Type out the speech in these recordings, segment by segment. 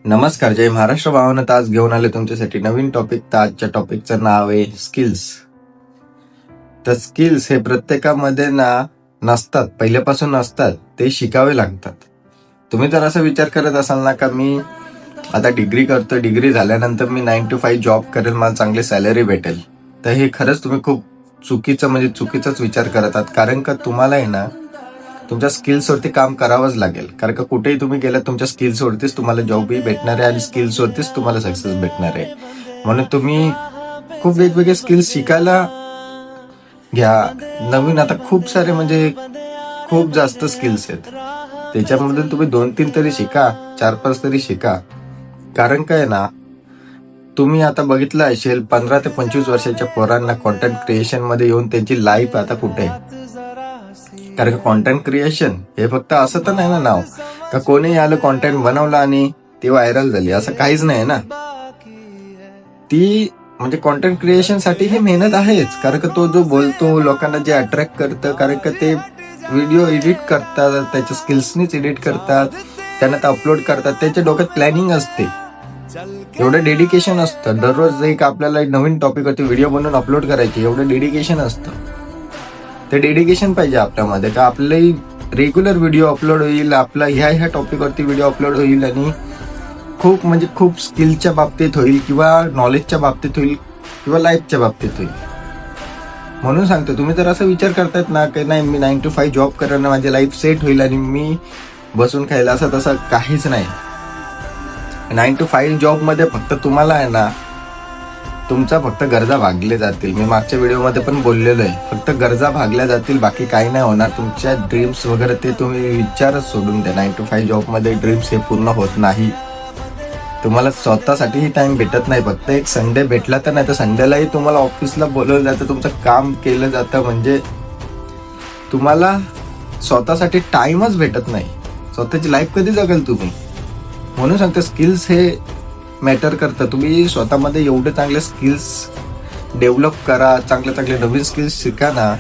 नमस्कार, जय महाराष्ट्र भावानं. आज घेऊन आले तुमच्यासाठी नवीन टॉपिक. तर आजच्या टॉपिकचं नाव आहे स्किल्स. तर स्किल्स हे प्रत्येकामध्ये नसतात, पहिल्यापासून नसतात, ते शिकावे लागतात. तुम्ही जर असा विचार करत असाल ना का मी आता डिग्री करतो, डिग्री झाल्यानंतर मी 9 to 5 जॉब करेल, मला चांगली सॅलरी भेटेल, तर हे खरंच तुम्ही खूप चुकीचाच विचार करत आहात. कारण का तुम्हाला आहे ना तुमच्या स्किल्सवरती काम करावंच लागेल. कारण का कुठेही तुम्ही गेलात तुमच्या स्किल्सवरतीच तुम्हाला जॉबही भेटणार आहे आणि स्किल्सवरतीच तुम्हाला सक्सेस भेटणार आहे. म्हणून तुम्ही खूप वेगवेगळे स्किल्स शिकायला घ्या. नवीन आता खूप सारे खूप जास्त स्किल्स आहेत, त्याच्यामधून तुम्ही 2-3 तरी शिका, 4-5 तरी शिका. कारण काय ना, तुम्ही आता बघितलं असेल 15 ते 25 वर्षाच्या पोरांना कॉन्टेंट क्रिएशन मध्ये येऊन त्यांची लाईफ आता कुठे आहे. कारण का कॉन्टेंट क्रिएशन हे फक्त असं तर नाही ना नाव का कोणी आलं कॉन्टेंट बनवलं आणि ती व्हायरल झाली, असं काहीच नाही ना. ती कॉन्टेंट क्रिएशन साठी ही मेहनत आहेच. कारण का तो जो बोलतो लोकांना जे अट्रॅक्ट करतं, कारण का ते व्हिडिओ एडिट करतात, त्याच्या स्किल्सनीच एडिट करतात, त्यांना ते अपलोड करतात, त्याच्या डोक्यात प्लॅनिंग असते, एवढं डेडिकेशन असतं. दररोज एक आपल्याला नवीन टॉपिकवरती व्हिडिओ बनवून अपलोड करायची, एवढं डेडिकेशन असतं. ते डेडिकेशन पाहिजे आपल्यामध्ये का आपले रेग्युलर व्हिडिओ अपलोड होईल, आपला ह्या टॉपिकवरती व्हिडिओ अपलोड होईल आणि खूप स्किलच्या बाबतीत होईल किंवा नॉलेजच्या बाबतीत होईल किंवा लाईफच्या बाबतीत होईल. म्हणून सांगतो, तुम्ही जर असा विचार करतायत ना की नाही मी 9 to 5 जॉब करेन, माझी लाईफ सेट होईल आणि मी बसून खायला, असं तसं काहीच नाही. 9 to 5 जॉब मध्ये फक्त तुम्हाला आहे ना तुमचा फक्त गरजा भागले जातील. मी मागच्या व्हिडिओमध्ये पण बोललेलो आहे, फक्त गरजा भागल्या जातील, बाकी काही नाही होणार. तुमच्या ड्रीम्स वगैरे ते तुम्ही विचारच सोडून द्या. 9 to 5 जॉब मध्ये ड्रीम्स हे पूर्ण होत नाही. तुम्हाला स्वतःसाठीही टाइम भेटत नाही. फक्त एक संडे भेटला तर, नाही तर संडेलाही तुम्हाला ऑफिसला बोलवलं जातं, तुमचं काम केलं जातं. म्हणजे तुम्हाला स्वतःसाठी टाइमच भेटत नाही. स्वतःची लाईफ कधी जगाल तुम्ही? म्हणून सांगतो, स्किल्स हे मॅटर करतं. तुम्ही स्वतःमध्ये एवढे चांगले स्किल्स डेव्हलप करा, चांगले नवीन स्किल्स शिका ना,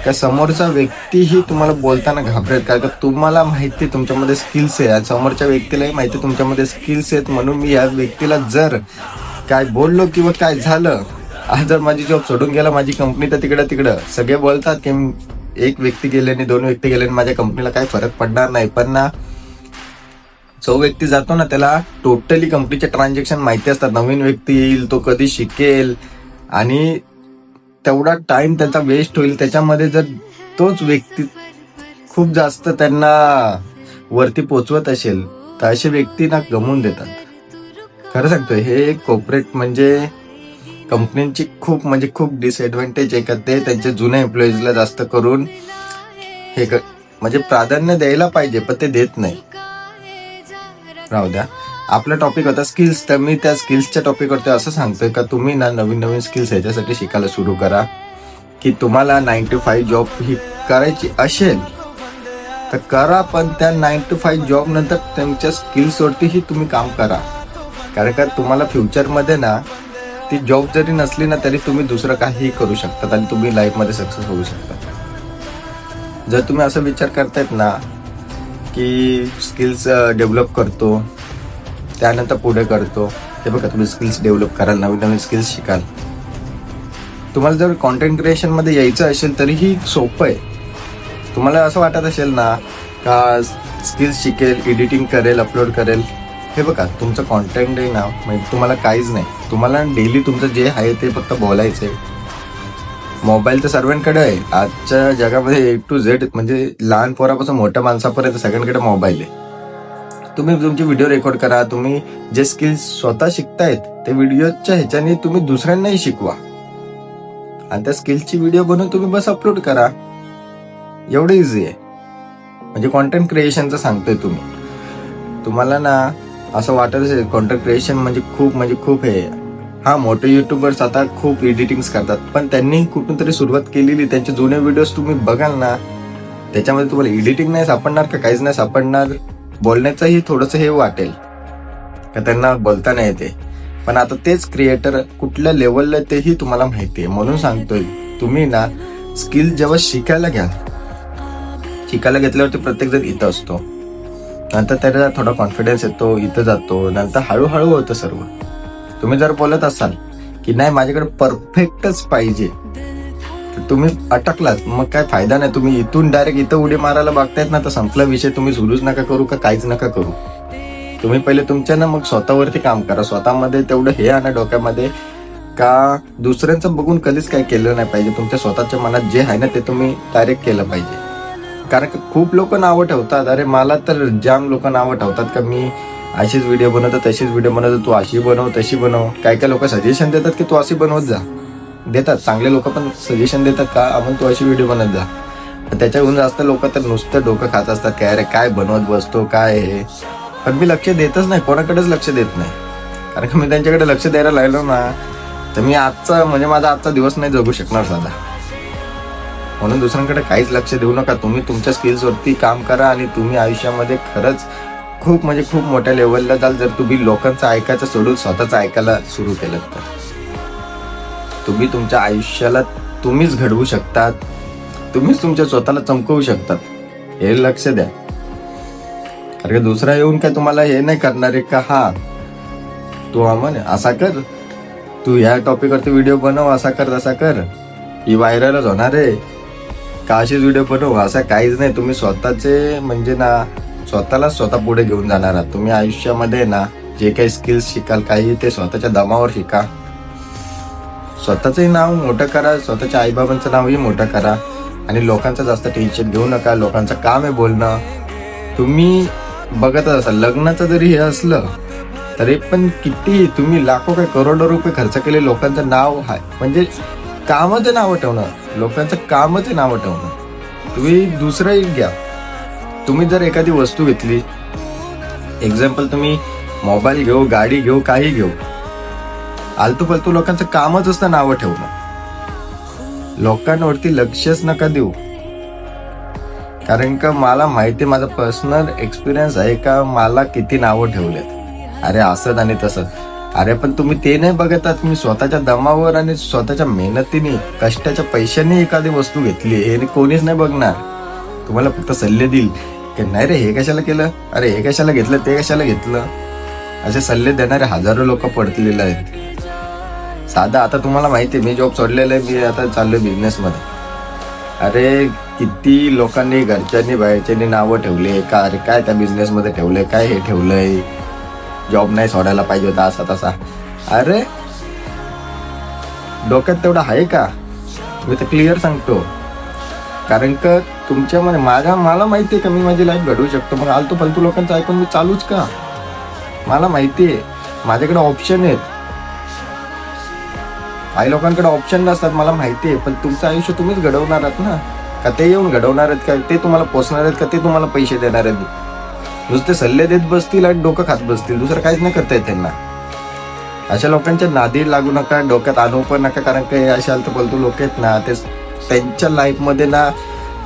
का समोरचा व्यक्तीही तुम्हाला बोलताना घाबरेल. कारण का तुम्हाला माहिती तुमच्यामध्ये स्किल्स आहे आणि समोरच्या व्यक्तीलाही माहिती तुमच्यामध्ये स्किल्स आहेत. म्हणून मी या व्यक्तीला जर काय बोललो किंवा काय झालं, आज जर माझी जॉब सोडून गेला, माझी कंपनी तर तिकडं सगळे बोलतात की एक व्यक्ती गेल्याने 2 व्यक्ती गेल्याने माझ्या कंपनीला काही फरक पडणार नाही. पण ना, जो व्यक्ती जातो ना त्याला टोटली कंपनीचे ट्रान्झॅक्शन माहिती असतात. नवीन व्यक्ती येईल, तो कधी शिकेल आणि तेवढा टाइम त्यांचा वेस्ट होईल. त्याच्यामध्ये जर तोच व्यक्ती खूप जास्त त्यांना वरती पोचवत असेल तर असे व्यक्ती ना गमवून देतात. खरं सांगतोय, हे कॉर्पोरेट कंपन्यांची खूप डिसएडव्हान्टेज आहे का ते त्यांच्या जुन्या एम्प्लॉईजला जास्त करून हे प्राधान्य द्यायला पाहिजे, पण ते देत नाही. राहू द्या. आपला टॉपिक होता स्किल्स, तर मी त्या स्किल्सच्या टॉपिकवरती असं सांगतोय का तुम्ही ना नवीन स्किल्स ह्याच्यासाठी शिकायला सुरू करा की तुम्हाला 9 to 5 जॉब ही करायची असेल तर करा, पण त्या 9 to 5 जॉब नंतर तुमच्या स्किल्सवरतीही तुम्ही काम करा. कारण का तुम्हाला फ्युचरमध्ये ना ती जॉब जरी नसली ना तरी तुम्ही दुसरं काहीही करू शकतात आणि तुम्ही लाईफमध्ये सक्सेस होऊ शकता. जर तुम्ही असं विचार करतायत ना की स्किल्स डेव्हलप करतो त्यानंतर पुढे करतो, हे बघा, तुम्ही स्किल्स डेव्हलप कराल, नवीन स्किल्स शिकाल. तुम्हाला जर कॉन्टेंट क्रिएशन मध्ये यायचं असेल तरीही सोपं आहे. तुम्हाला असं वाटत असेल ना का स्किल्स शिकेल, एडिटिंग करेल, अपलोड करेल, हे बघा, तुमचं कॉन्टेंट आहे ना तुम्हाला काहीच नाही. तुम्हाला डेली तुमचं जे आहे ते फक्त बोलायचं आहे. मोबाईल तर सर्वांकडे आहे. आजच्या जगामध्ये A to Z लहान पोरापासून मोठ्या माणसापर्यंत सगळ्यांकडे मोबाईल आहे. तुम्ही तुमचे व्हिडिओ रेकॉर्ड करा. तुम्ही जे स्किल्स स्वतः शिकतायत ते व्हिडिओच्या ह्याच्याने तुम्ही दुसऱ्यांनाही शिकवा आणि त्या स्किल्सची व्हिडिओ बनवून तुम्ही बस अपलोड करा. एवढं इझी आहे. कॉन्टेंट क्रिएशनचं सांगतोय. तुम्हाला ना असं वाटत असेल कॉन्टेंट क्रिएशन खूप हे. हा, मोठे युट्यूबर्स आता खूप एडिटिंग्स करतात, पण त्यांनी कुठून तरी सुरुवात केलेली. त्यांचे जुने व्हिडिओज तुम्ही बघाल ना, त्याच्यामध्ये तुम्हाला एडिटिंग नाही सापडणार का काहीच नाही सापडणार. बोलण्याचंही थोडंसं हे वाटेल का त्यांना बोलता नाही येते, पण आता तेच क्रिएटर कुठल्या लेवलला तेही तुम्हाला माहिती आहे. म्हणून सांगतोय, तुम्ही ना स्किल जेव्हा शिकायला घेतल्यावरती प्रत्येक जण इथं असतो. नंतर त्याला थोडा कॉन्फिडन्स येतो, इथं जातो, नंतर हळूहळू होतं सर्व. तुम्ही जर बोलत असाल की नाही माझ्याकडे परफेक्टच पाहिजे, तर तुम्ही अटकलात, मग काय फायदा नाही. तुम्ही इथून डायरेक्ट इथं उडी मारायला बघतायत ना, तर संपला विषय. तुम्ही सुरूच नका करू का काहीच नका करू. तुम्ही पहिले तुमच्या ना मग स्वतःवरती काम करा. स्वतःमध्ये तेवढं हे आणा डोक्यामध्ये का दुसऱ्यांचं बघून कधीच काय केलं नाही पाहिजे. तुमच्या स्वतःच्या मनात जे आहे ना ते तुम्ही डायरेक्ट केलं पाहिजे. कारण की खूप लोक नावं ठेवतात. अरे मला तर जाम लोक नावं ठेवतात का मी अशीच व्हिडिओ बनवतो, तशीच व्हिडिओ बनवतो, तू अशी बनव तशी बनव. काय काय लोक सजेशन देतात की तू अशी बनवत जा. देतात, चांगले लोक पण सजेशन देतात का आपण तू अशी व्हिडिओ बनवत जा. त्याच्याहून जास्त लोक तर नुसतं डोकं खात असतात काय अरे काय बनवत बसतो काय हे. पण मी लक्ष देतच नाही, कोणाकडेच लक्ष देत नाही. कारण की मी त्यांच्याकडे लक्ष द्यायला लागलो ना तर मी माझा आजचा दिवस नाही जगू शकणार साधा. म्हणून दुसऱ्यांकडे काहीच लक्ष देऊ नका. तुम्ही तुमच्या स्किल्सवरती काम करा आणि तुम्ही आयुष्यामध्ये खरंच खूप मोठ्या लेवलला जाल जर तुम्ही लोकांचं ऐकायचं सोडून स्वतःचं ऐकायला सुरू केलं तर. तुम्ही तुमच्या आयुष्याला तुम्हीच घडवू शकतात, तुम्हीच तुमच्या स्वतःला चमकवू शकतात, हे लक्ष द्या. कारण दुसरा येऊन काय तुम्हाला हे नाही करणार आहे का हा तू म्हणे असा कर, तू ह्या टॉपिकवरती व्हिडिओ बनव, असा कर तसा कर, ही व्हायरलच होणार आहे का अशीच व्हिडिओ बनव. असं काहीच नाही. तुम्ही स्वतःचे म्हणजे ना स्वतः पुढे घेऊन जाणार आहात. तुम्ही आयुष्यामध्ये ना जे काही स्किल्स शिकाल काही ते स्वतःच्या दमावर शिका. स्वतःचंही नाव मोठं करा, स्वतःच्या आईबाबांचं नावही मोठं करा आणि लोकांचं जास्त टेन्शन घेऊ नका. लोकांचं काम आहे बोलणं. तुम्ही बघतच असाल लग्नाचं जरी हे असलं तरी पण किती तुम्ही लाखो काय करोडो रुपये खर्च केले, लोकांचं नाव आहे म्हणजे कामाचं नावं ठेवणं, लोकांचं कामाचं नावं ठेवणं. तुम्ही दुसरंही घ्या. तुम्ही जर एखादी वस्तू घेतली, एक्झाम्पल तुम्ही मोबाईल घेऊ, गाडी घेऊ, काही घेऊ, आलतू फालतू लोकांचं कामच असतं नावं ठेवणं. लोकांवरती लक्षच नका देऊ. कारण का मला माहिती, माझा पर्सनल एक्सपिरियन्स आहे का मला किती नावं ठेवलेत. अरे असं आणि तसं. अरे पण तुम्ही ते नाही बघत आहात. मी स्वतःच्या दमावर आणि स्वतःच्या मेहनतीने कष्टाच्या पैशाने एखादी वस्तू घेतली हे कोणीच नाही बघणार. तुम्हाला फक्त सल्ले देईल की नाही रे हे कशाला केलं, अरे हे कशाला घेतलं, ते कशाला घेतलं. असे सल्ले देणारे हजारो लोक पडलेले आहेत. साधा आता तुम्हाला माहिती आहे मी जॉब सोडलेला आहे, मी आता चाललोय बिझनेसमध्ये. अरे किती लोकांनी घरच्यांनी बाहेरच्यांनी नावं ठेवले का अरे काय त्या बिझनेसमध्ये ठेवलंय, काय हे ठेवलंय, जॉब नाही सोडायला पाहिजे होता असा तसा. अरे डोक्यात तेवढं आहे का? मी तर क्लिअर सांगतो. कारण का तुमच्यामध्ये मला माहिती आहे का मी माझी लाईफ घडवू शकतो. मग आलतू फालतू लोकांचं ऐकून मी चालूच का? मला माहिती आहे माझ्याकडे ऑप्शन आहेत. काही लोकांकडे ऑप्शन नसतात मला माहिती आहे. पण तुमचं आयुष्य तुम्हीच घडवणार आहात ना. का ते येऊन घडवणार आहेत का ते तुम्हाला पोचणार आहेत का ते तुम्हाला पैसे देणार आहेत. नुसते सल्ले देत बसतील आणि डोकं खात बसतील, दुसरं काहीच नाही करता येत त्यांना. अशा लोकांच्या नादी लागू नका, डोक्यात आणू पण नका. कारण काही असे आलतू लोक आहेत ना ते त्यांच्या लाईफमध्ये ना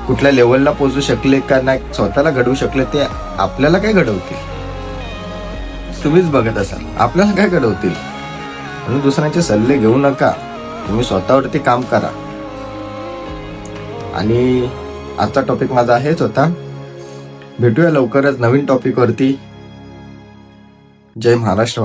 कुठल्या लेवलला पोहोचू शकले का नाही स्वतःला घडवू शकले, ते आपल्याला काय घडवतील तुम्हीच बघत असाल. आपल्याला काय घडवतील. म्हणून दुसऱ्यांचे सल्ले घेऊ नका. तुम्ही स्वतःवरती काम करा. आणि आजचा टॉपिक माझा हेच होता. भेटूया लवकरच नवीन टॉपिकवरती. जय महाराष्ट्र.